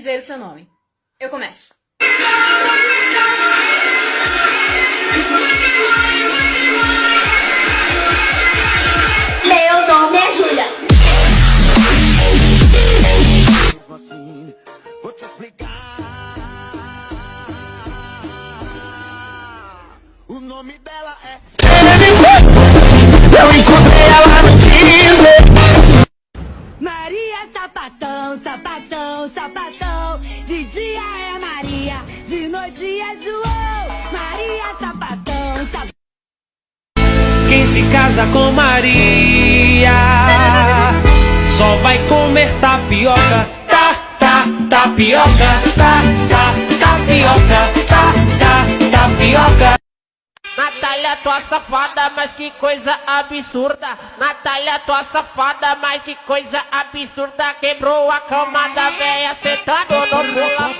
dizer o seu nome. Eu começo. Meu nome é Júlia. Vou te explicar. O nome dela é. Eu encontrei ela no Tinder. Maria sapatão, sapatão, sapatão. De dia é Maria, de noite é João. Maria sapatão, sapatão. Quem se casa com Maria só vai comer tapioca, tapioca, tapioca, tapioca. Natália, tua safada, mas que coisa absurda. Natália, tua safada, mas que coisa absurda. Quebrou a cama da véia sentado no pula.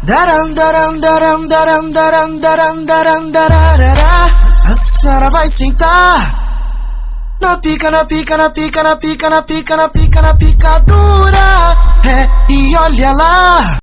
Daram, daram, daram, daram, daram, daram, daram, dararara. A senhora vai sentar na pica, na pica, na pica, na pica, na pica, na pica, na picadura. É, e olha lá.